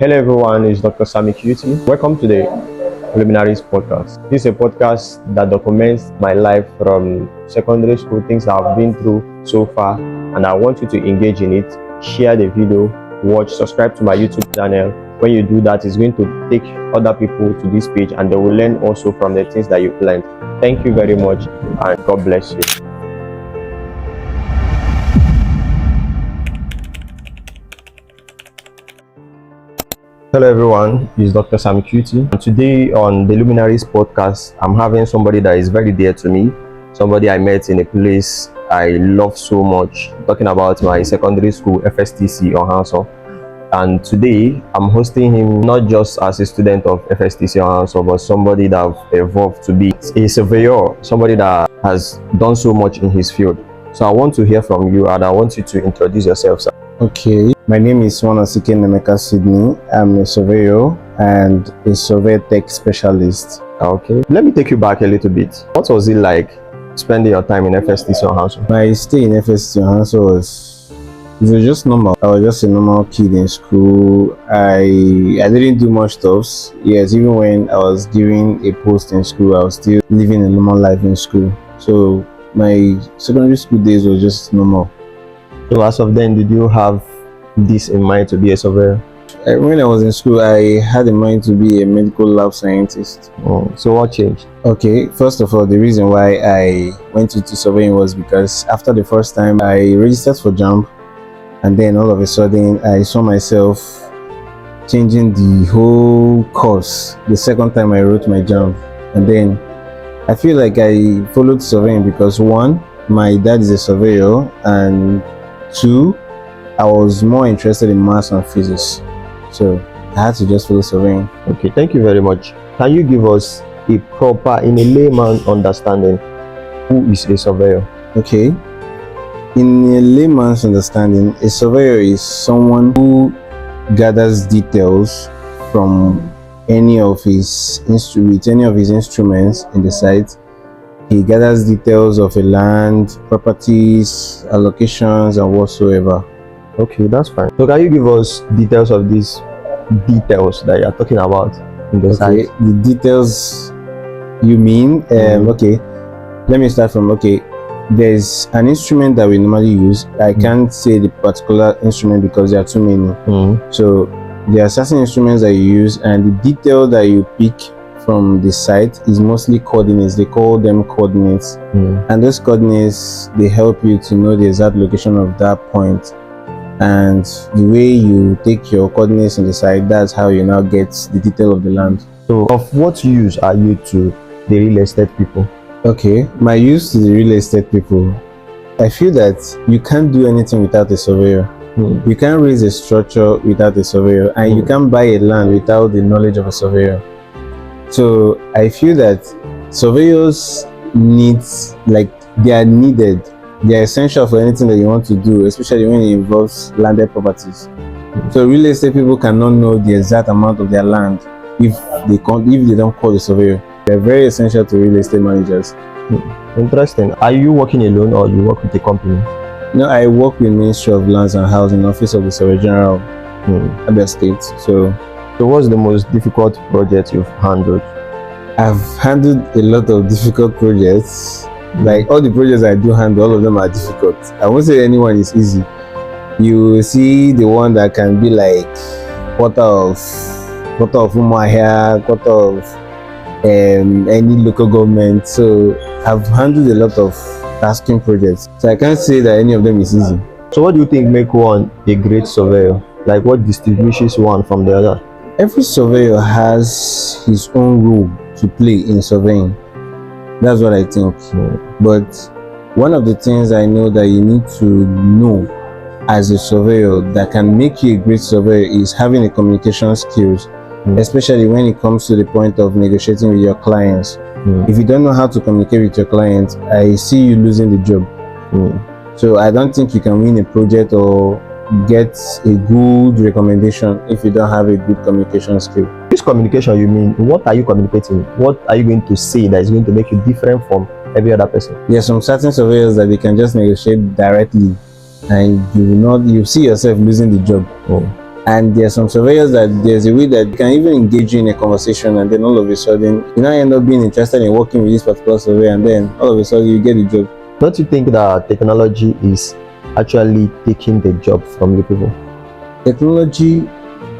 Hello everyone, it's Dr. Sidney. Welcome to the Luminaries podcast. This is a podcast that documents my life from secondary school, things that I've been through so far, and I want you to engage in it. Share the video, watch, subscribe to my YouTube channel. When you do that, it's going to take other people to this page and they will learn also from the things that you've learned. Thank you very much and God bless you. Hello everyone, it's Dr. Sidney. And today on the Luminaries podcast, I'm having somebody that is very dear to me, somebody I met in a place I love so much, talking about my secondary school FSTC on Hanso. And today I'm hosting him not just as a student of FSTC on Hanso, but somebody that I've evolved to be a surveyor, somebody that has done so much in his field. So I want to hear from you and I want you to introduce yourself, sir. Okay, my name is Nwanosike Sidney. I'm a surveyor and a survey tech specialist. Okay, let me take you back a little bit. What was it like spending your time in FSTC on Hanso? My stay in FSTC on Hanso was just normal. I was just a normal kid in school. I didn't do much stuff. Yes, even when I was given a post in school, I was still living a normal life in school. So my secondary school days were just normal. So as of then, did you have this in mind to be a surveyor? When I was in school, I had in mind to be a medical lab scientist. Oh, so what changed? Okay, first of all, the reason why I went into surveying was because after the first time I registered for JAMB, and then all of a sudden I saw myself changing the whole course the second time I wrote my JAMB. And then I feel like I followed surveying because one, my dad is a surveyor, and two, I was more interested in maths and physics, so I had to just follow surveying. Okay, thank you very much. Can you give us a proper, in a layman understanding, who is a surveyor? Okay, in a layman's understanding, a surveyor is someone who gathers details from any of his instruments in the site. He gathers details of a land, properties, allocations, and whatsoever. Okay, that's fine. So can you give us details of these details that you're talking about in the site? The details you mean? Okay, let me start from, there's an instrument that we normally use. I can't say the particular instrument because there are too many. So there are certain instruments that you use, and the detail that you pick from the site is mostly coordinates. They call them coordinates, and those coordinates, they help you to know the exact location of that point. And the way you take your coordinates in the site, that's how you now get the detail of the land. So of what use are you to the real estate people? Okay, my use to the real estate people, I feel that you can't do anything without a surveyor. You can't raise a structure without a surveyor, and you can't buy a land without the knowledge of a surveyor. So I feel that surveyors they are needed. They are essential for anything that you want to do, especially when it involves landed properties. So real estate people cannot know the exact amount of their land if they don't call the surveyor. They're very essential to real estate managers. Interesting. Are you working alone or you work with a company? No, I work with Ministry of Lands and Housing, Office of the Surveyor General, Abia State. So what's the most difficult project you've handled? I've handled a lot of difficult projects. Like all the projects I do handle, all of them are difficult. I won't say anyone is easy. You see the one that can be like quarter of Umuahia, quarter of any local government. So I've handled a lot of tasking projects. So I can't say that any of them is easy. So what do you think make one a great surveyor? Like what distinguishes one from the other? Every surveyor has his own role to play in surveying. That's what I think. But one of the things I know that you need to know as a surveyor that can make you a great surveyor is having a communication skills, especially when it comes to the point of negotiating with your clients. If you don't know how to communicate with your clients, I see you losing the job. So I don't think you can win a project or get a good recommendation if you don't have a good communication skill. This communication, you mean, what are you communicating? What are you going to say that is going to make you different from every other person? There are some certain surveyors that they can just negotiate directly and you see yourself losing the job. And there are some surveyors that there's a way that you can even engage you in a conversation, and then all of a sudden you now end up being interested in working with this particular surveyor, and then all of a sudden you get the job. Don't you think that technology is actually taking the job from you people? Technology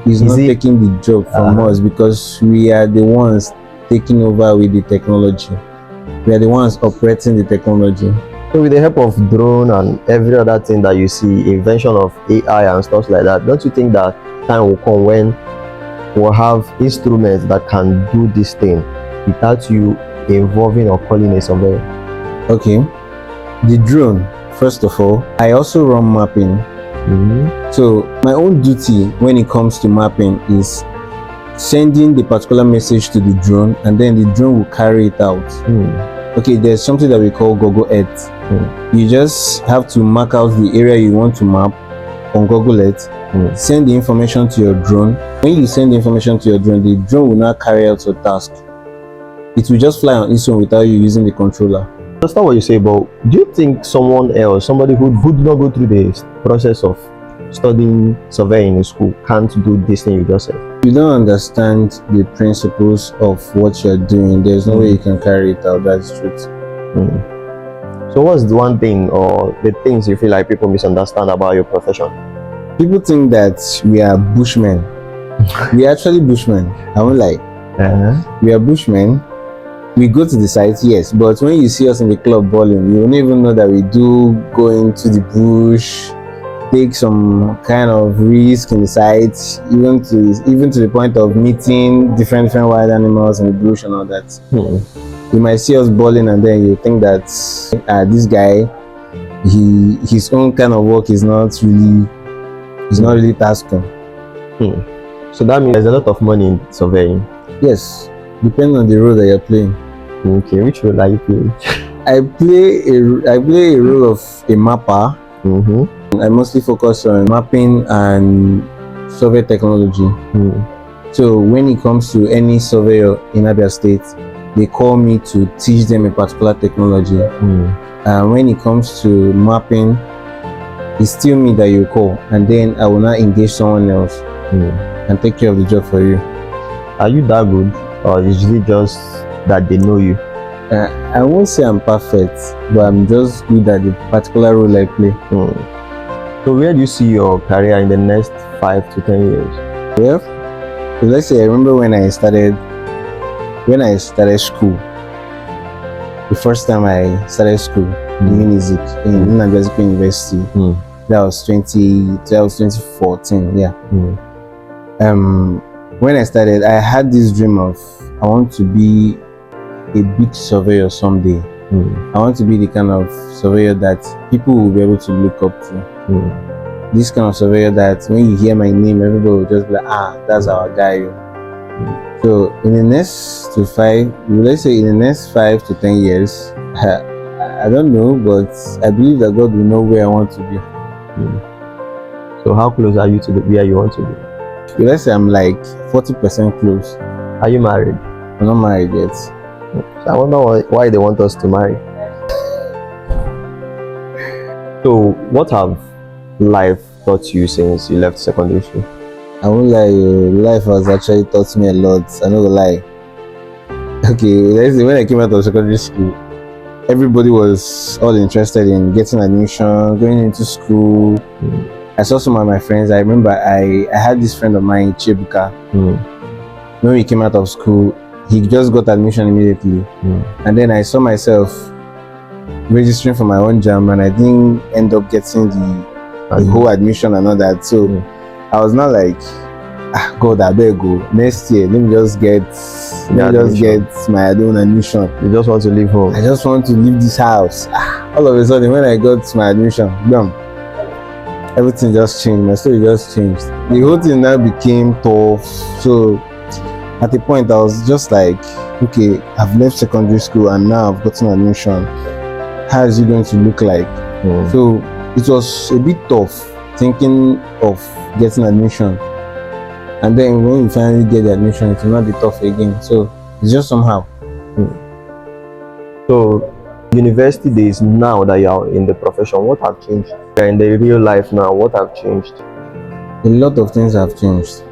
is not taking the job from us, because we are the ones taking over with the technology. We are the ones operating the technology. So with the help of drone and every other thing that you see, invention of AI and stuff like that, don't you think that time will come when we'll have instruments that can do this thing without you involving or calling a surveyor? Okay, the drone, first of all, I also run mapping. So my own duty when it comes to mapping is sending the particular message to the drone, and then the drone will carry it out. Okay, there's something that we call Google Earth. You just have to mark out the area you want to map on Google Earth, send the information to your drone. When you send the information to your drone, the drone will now carry out your task. It will just fly on its own without you using the controller. That's not what you say, but do you think someone else, somebody who did not go through the process of studying surveying in school, can't do this thing you just said? You don't understand the principles of what you're doing, there's no way you can carry it out. That's the truth. So what's the one thing or the things you feel like people misunderstand about your profession? People think that we are bushmen. We are actually bushmen. I won't lie. We are bushmen. We go to the site, yes, but when you see us in the club balling, you won't even know that we do go into the bush, take some kind of risk in the site, even to the point of meeting different wild animals in the bush and all that. You might see us balling, and then you think that this guy, his own kind of work is not really tasking. So that means there's a lot of money in surveying. Yes, depending on the role that you're playing. Okay, which role are you playing? I play a role of a mapper. I mostly focus on mapping and survey technology. So when it comes to any surveyor in Abia State, they call me to teach them a particular technology. And when it comes to mapping, it's still me that you call, and then I will not engage someone else and take care of the job for you. Are you that good, or is it just that they know you? I won't say I'm perfect, but I'm just good at the particular role I play. So where do you see your career in the next 5 to 10 years? Well, so let's say I remember when I started school. The first time I started school in Unizik in Nwanosike University. That was 2014. Yeah. When I started, I had this dream of I want to be a big surveyor someday. I want to be the kind of surveyor that people will be able to look up to. This kind of surveyor that when you hear my name, everybody will just be like, that's our guy. So in the next 5 to 10 years, I don't know, but I believe that God will know where I want to be. So how close are you to where you want to be? So let's say I'm like 40% close. Are you married? I'm not married yet. So I wonder why they want us to marry. So what have life taught you since you left secondary school? I won't lie, life has actually taught me a lot. I know the lie. Okay, let's say when I came out of secondary school, everybody was all interested in getting admission, going into school. I saw some of my friends. I remember I had this friend of mine, Chibuka. When we came out of school, he just got admission immediately. And then I saw myself registering for my own jam, and I didn't end up getting the whole admission and all that. So I was not like, God, I better go next year. Let me just get my own admission. You just want to leave home? I just want to leave this house. All of a sudden, when I got my admission, bam, everything just changed. My story just changed. The whole thing now became tough. So at the point, I was just like, okay, I've left secondary school and now I've gotten admission. How is it going to look like? So it was a bit tough thinking of getting admission, and then when you finally get the admission, it will not be tough again. So it's just somehow. So university days, now that you are in the profession, what have changed? You're in the real life now, what have changed? A lot of things have changed.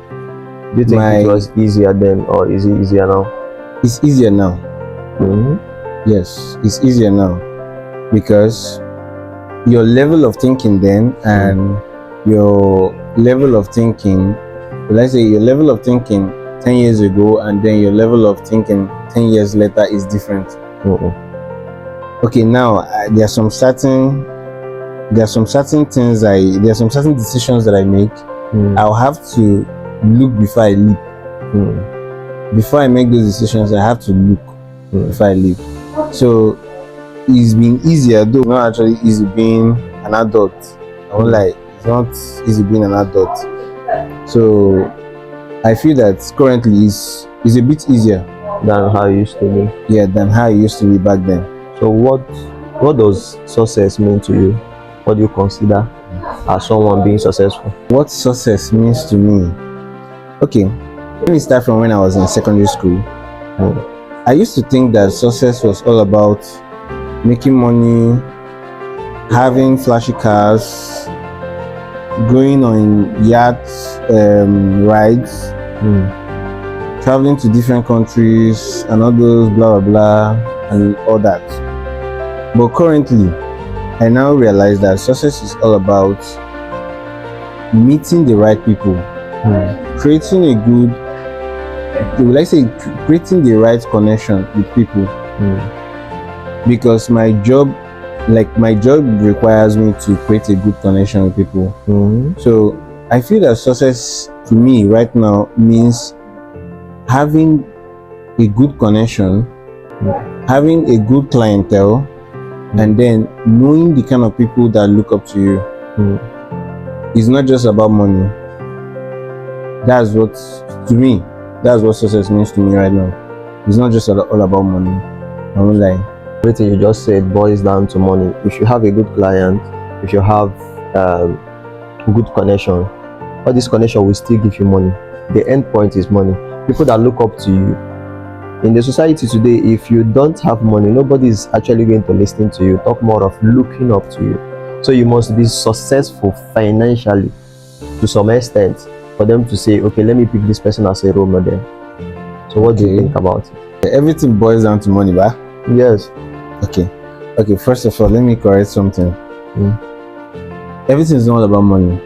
Do you think it was easier then, or is it easier now? It's easier now. Yes, it's easier now, because your level of thinking then and your level of thinking, let's say your level of thinking 10 years ago and then your level of thinking 10 years later is different. Okay, now there are some certain things there are some certain decisions that I make. I'll have to look before I leap. Before I make those decisions, I have to look before I leap. So it's been easier, though not actually easy being an adult. I won't lie, it's not easy being an adult. So I feel that currently is a bit easier than how it used to be. Yeah, than how it used to be back then. So what does success mean to you? What do you consider as someone being successful? What success means to me? Okay, let me start from when I was in secondary school. I used to think that success was all about making money, having flashy cars, going on yachts, rides, traveling to different countries, and all those blah blah blah and all that. But currently, I now realize that success is all about meeting the right people, creating a good, creating the right connection with people. Because my job requires me to create a good connection with people. So I feel that success to me right now means having a good connection, having a good clientele, and then knowing the kind of people that look up to you. It's not just about money. That's what success means to me right now. It's not just all about money. I won't lie. Everything you just said boils down to money. If you have a good client, if you have good connection, all this connection will still give you money. The end point is money. People that look up to you. In the society today, if you don't have money, nobody is actually going to listen to you. Talk more of looking up to you. So you must be successful financially to some extent for them to say, okay, let me pick this person as a role model. So what do you think about it? Everything boils down to money, bah? Yes. Okay, first of all, let me correct something. Everything is not about money.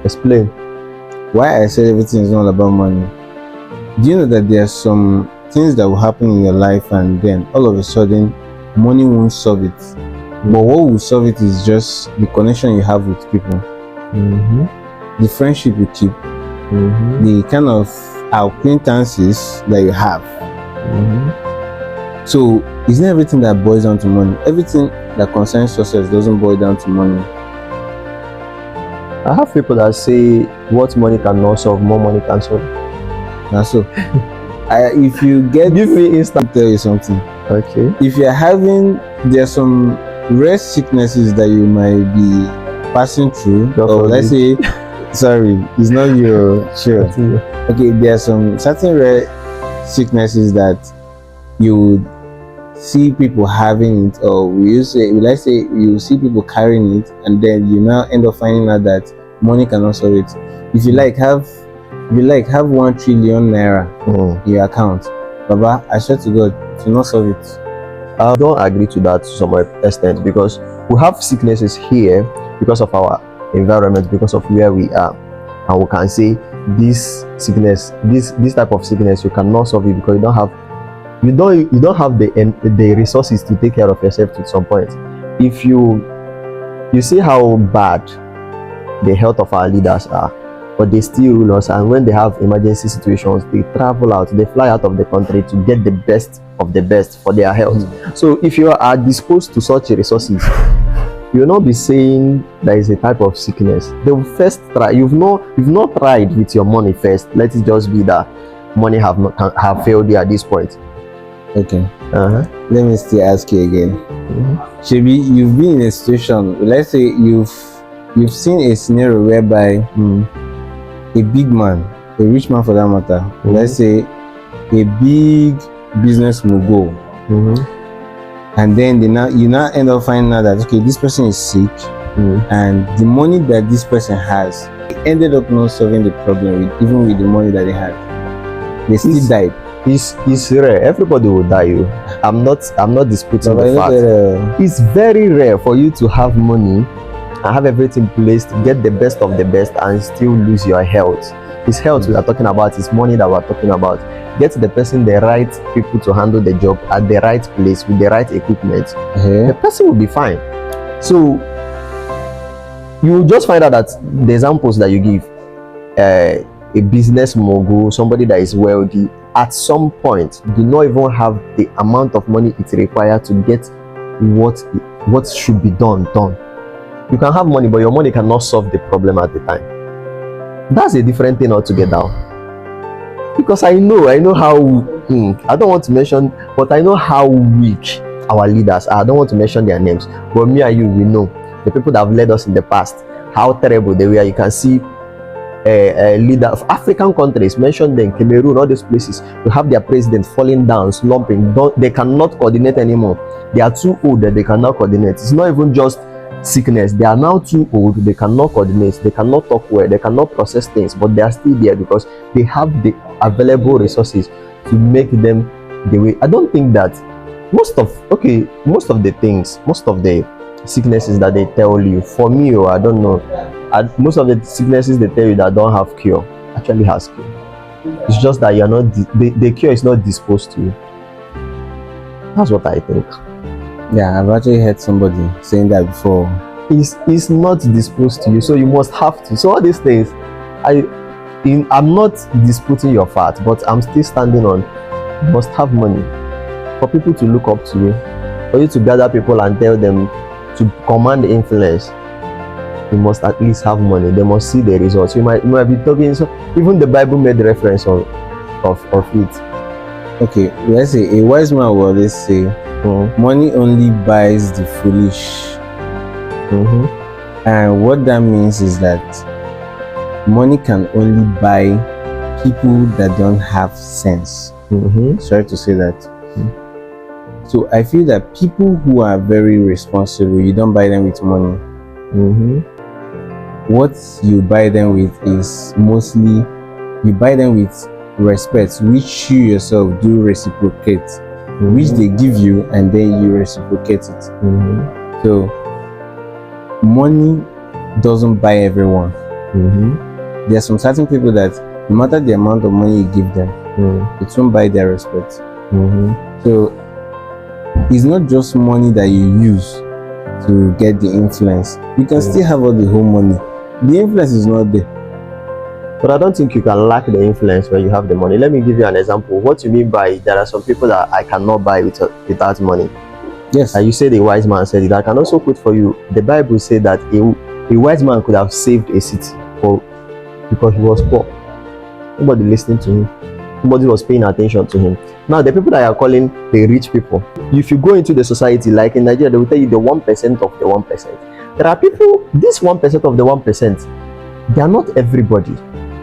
Explain. Why I said everything is not about money? Do you know that there are some things that will happen in your life and then all of a sudden money won't solve it? But what will solve it is just the connection you have with people, the friendship you keep, the kind of acquaintances that you have. So it's not everything that boils down to money. Everything that concerns success doesn't boil down to money. I have people that say what money cannot solve, more money can solve. Now so if you get, give me instant, tell you something. Okay. If you're having, there are some rare sicknesses that you might be passing through, or let's say, sorry, it's not your sure. Okay, there are some certain rare sicknesses that you would see people having it, or let's say you see people carrying it, and then you now end up finding out that money cannot solve it. If you have 1 trillion naira in your account, Baba, I swear to God, it will not solve it. I don't agree to that to some extent, because we have sicknesses here because of our environment, because of where we are, and we can say this sickness, this type of sickness, you cannot solve it because you don't have the resources to take care of yourself to some point. If you see how bad the health of our leaders are, but they still rule us, and when they have emergency situations, they travel out, they fly out of the country to get the best of the best for their health. So if you are disposed to such resources, you will not be saying there is a type of sickness. They will first try. You've not tried with your money first. Let it just be that money have failed you at this point. Okay. Let me still ask you again. Shebi, you've been in a situation, let's say you've seen a scenario whereby a big man, a rich man for that matter, let's say a big business mogul, and then you now end up finding out that okay, this person is sick, and the money that this person has They ended up not solving the problem even with the money that they had. They still died. It's rare. Everybody will die. I'm not disputing But the fact. It's very rare for you to have money and have everything placed, get the best of the best, and still lose your health. It's health we are talking about. It's money that we're talking about. Get the person, the right people to handle the job at the right place with the right equipment. The person will be fine. So you will just find out that the examples that you give, a business mogul, somebody that is wealthy, at some point do not even have the amount of money it requires to get what should be done. You can have money, but your money cannot solve the problem at the time. That's a different thing altogether. Because I know how I don't want to mention, but I know how weak our leaders are. I don't want to mention their names, but me and you, we know the people that have led us in the past, how terrible they were. You can see a leader of African countries, mention them, Cameroon, all these places, you have their president falling down, slumping. They cannot coordinate anymore. They are too old that they cannot coordinate. It's not even just sickness. They are now too old. They cannot coordinate. They cannot talk well. They cannot process things, but they are still there because they have the available resources to make them the way. I don't think that most of the sicknesses that they tell you, for me, or I don't know, most of the sicknesses they tell you that don't have cure actually has cure. It's just that you're not the cure is not disposed to you. That's what I think. Yeah, I've actually heard somebody saying that before. It's not disposed to you, so you must have to. So all these things, I'm not disputing your fact, but I'm still standing on you must have money for people to look up to you, for you to gather people and tell them to command influence. You must at least have money. They must see the results. You might be talking, so even the Bible made reference of it. Okay, let's say a wise man will always say, money only buys the foolish. And what that means is that money can only buy people that don't have sense. Sorry to say that. So I feel that people who are very responsible, you don't buy them with money. What you buy them with is mostly, you buy them with respect, which you yourself do reciprocate, which they give you, and then you reciprocate it. So money doesn't buy everyone. There are some certain people that no matter the amount of money you give them, it won't buy their respect. So it's not just money that you use to get the influence. You can still have all the whole money. The influence is not there. But I don't think you can lack the influence when you have the money. Let me give you an example. What you mean by there are some people that I cannot buy without money? Yes. And you say the wise man said it. I can also quote for you. The Bible said that a wise man could have saved a city because he was poor. Nobody listening to him. Nobody was paying attention to him. Now, the people that are calling the rich people, if you go into the society, like in Nigeria, they will tell you the 1% of the 1%. There are people, this 1% of the 1%, they are not everybody.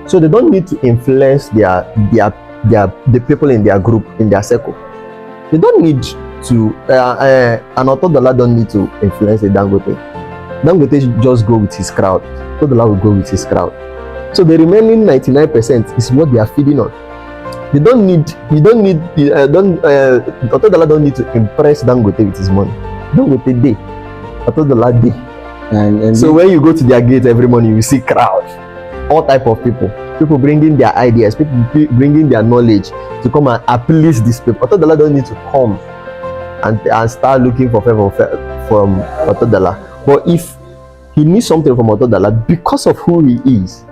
So they don't need to influence the people in their group, in their circle. They don't need to, an Otodola don't need to influence the Dangote. Dangote should just go with his crowd. Otodola will go with his crowd. So the remaining 99% is what they are feeding on. Otodola don't need to impress Dangote with his money. Dangote day, Otodola day. And so when you go to their gate every morning, you see crowd, all type of people bringing their ideas, people bringing their knowledge to come and appease these people. Otodola don't need to come and start looking for favor from Otodola. But if he needs something from Otodola because of who he is,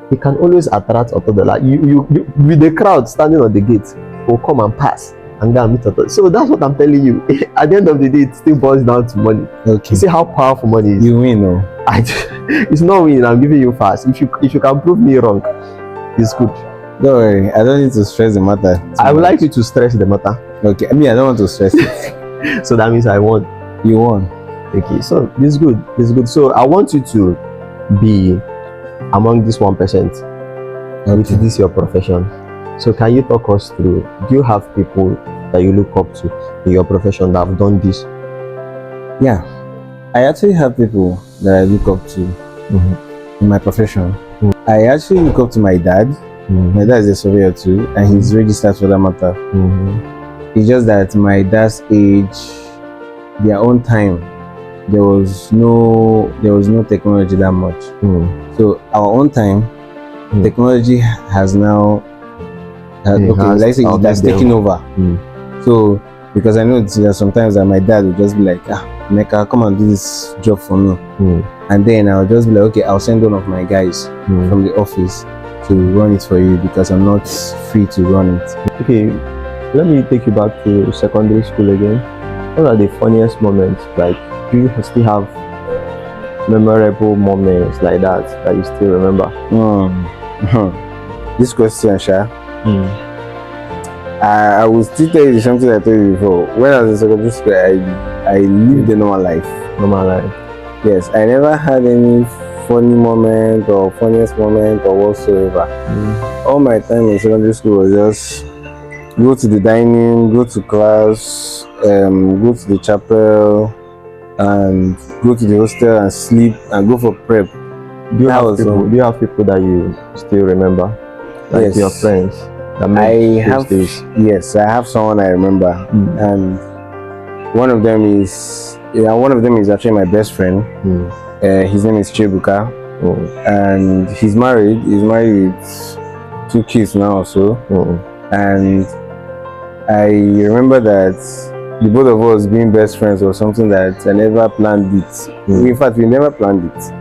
he can always attract Otodola. You with the crowd standing on the gate will come and pass and go and meet Otodola. So that's what I'm telling you. At the end of the day, it still boils down to money. Okay. You see how powerful money is. You win, no? It's not winning. I'm giving you fast. If you can prove me wrong, it's good. Don't worry. I don't need to stress the matter. I would like you to stress the matter. Okay. I mean, I don't want to stress it. So that means I won. You won. Okay. So this is good. This is good. So I want you to be among this 1%. Okay. With this your profession. So can you talk us through? Do you have people that you look up to in your profession that have done this? Yeah, I actually have people that I look up to. in my profession. I actually look up to my dad. My dad is a surveyor too, and he's registered for that matter. It's just that my dad's age, their own time, there was no technology that much. So our own time, technology has now let's say it has taken over. So because I know there are sometimes that my dad would just be like, Mecca, come and do this job for me. And then I'll just be like, okay, I'll send one of my guys from the office to run it for you because I'm not free to run it. Okay, let me take you back to secondary school again. What are the funniest moments? Like, do you still have memorable moments like that you still remember? This question, Sha, I will still tell you something I told you before. When I was in secondary school, I lived a normal life. Normal life. Yes, I never had any funny moment or funniest moment or whatsoever. All my time in secondary school was just go to the dining, go to class, go to the chapel, and go to the hostel and sleep and go for prep. Do you have people that you still remember? Like yes, your friends that yes, I have someone I remember, and one of them is actually my best friend. His name is Chebuka, and he's married with 2 kids now also. And I remember that the both of us being best friends was something that I never planned it. In fact, we never planned it.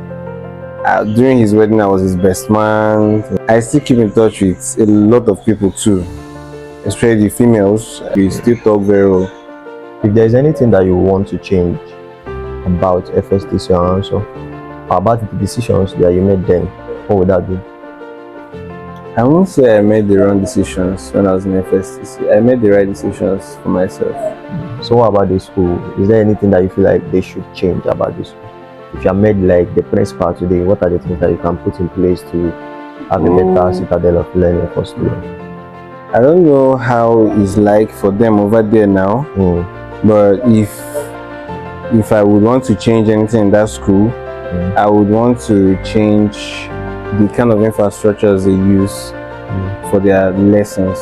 During his wedding, I was his best man. I still keep in touch with a lot of people too, especially the females. We still talk very well. If there's anything that you want to change about FSTC also, or about the decisions that you made then, what would that be? I won't say I made the wrong decisions when I was in FSTC. I made the right decisions for myself. So what about the school? Is there anything that you feel like they should change about this school? If you are made like the principal today, what are the things that you can put in place to have a better citadel of learning for students? I don't know how it's like for them over there now, but if I would want to change anything in that school, I would want to change the kind of infrastructures they use for their lessons.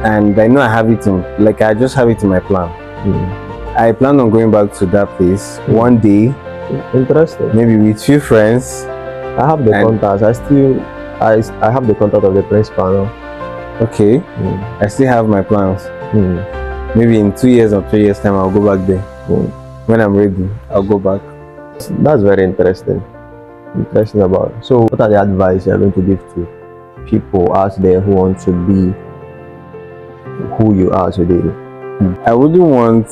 And I know I have it I just have it in my plan. I plan on going back to that place one day. Interesting. Maybe with few friends. I have the contacts. I have the contact of the principal now. Okay. I still have my plans. Maybe in 2 years or 3 years time I'll go back there. When I'm ready, I'll go back. That's very interesting. About it. So what are the advice you're going to give to people out there who want to be who you are today? I wouldn't want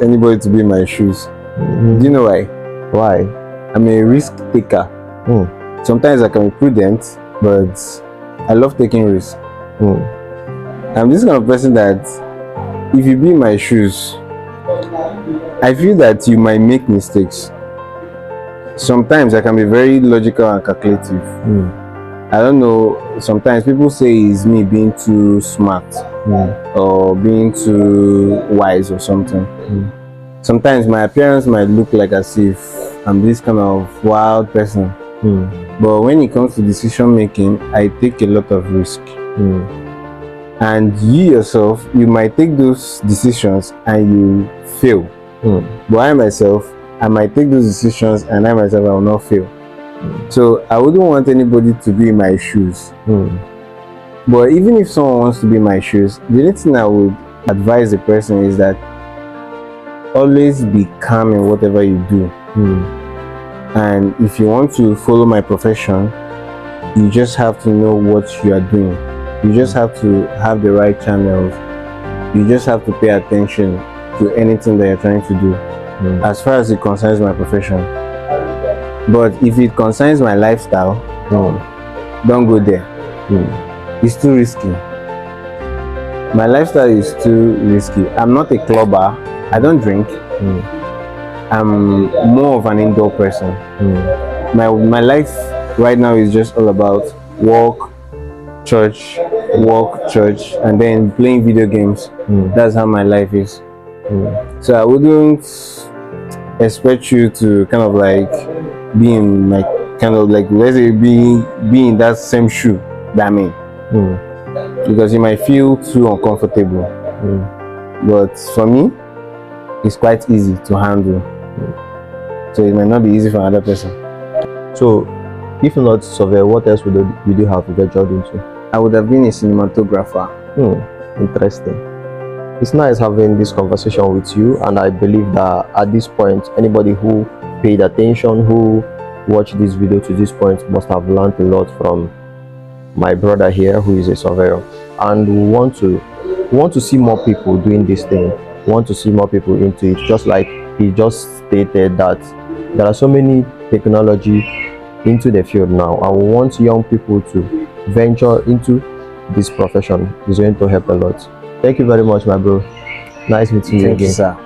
anybody to be in my shoes. Do you know why? Why? I'm a risk taker. Sometimes I can be prudent, but I love taking risks. I'm this kind of person that if you be in my shoes, I feel that you might make mistakes. Sometimes I can be very logical and calculative. I don't know, sometimes people say it's me being too smart or being too wise or something. Sometimes my appearance might look like as if I'm this kind of wild person. But when it comes to decision making, I take a lot of risk. And you yourself, you might take those decisions and you fail. But I myself, I might take those decisions and I myself, I will not fail. So I wouldn't want anybody to be in my shoes. But even if someone wants to be in my shoes, the only thing I would advise the person is that always be calm in whatever you do. And if you want to follow my profession, you just have to know what you are doing. You just have to have the right channels. You just have to pay attention to anything that you're trying to do, as far as it concerns my profession. But if it concerns my lifestyle, don't go there. It's too risky. My lifestyle is too risky. I'm not a clubber. I don't drink. I'm more of an indoor person. My life right now is just all about work, church, and then playing video games. That's how my life is. So I wouldn't expect you to kind of like be in my kind of like, let's say, be in that same shoe that I'm in, because you might feel too uncomfortable. But for me, it's quite easy to handle. So it might not be easy for another person. So, if not Surveyor, what else would you have ventured into? I would have been a cinematographer. Interesting. It's nice having this conversation with you, and I believe that at this point, anybody who paid attention, who watched this video to this point, must have learned a lot from my brother here, who is a surveyor. And we want to see more people doing this thing. We want to see more people into it. Just like he just stated that there are so many technology into the field now, and we want young people to venture into this profession. It's going to help a lot. Thank you very much, my bro. Nice meeting you Thank you, again. sir.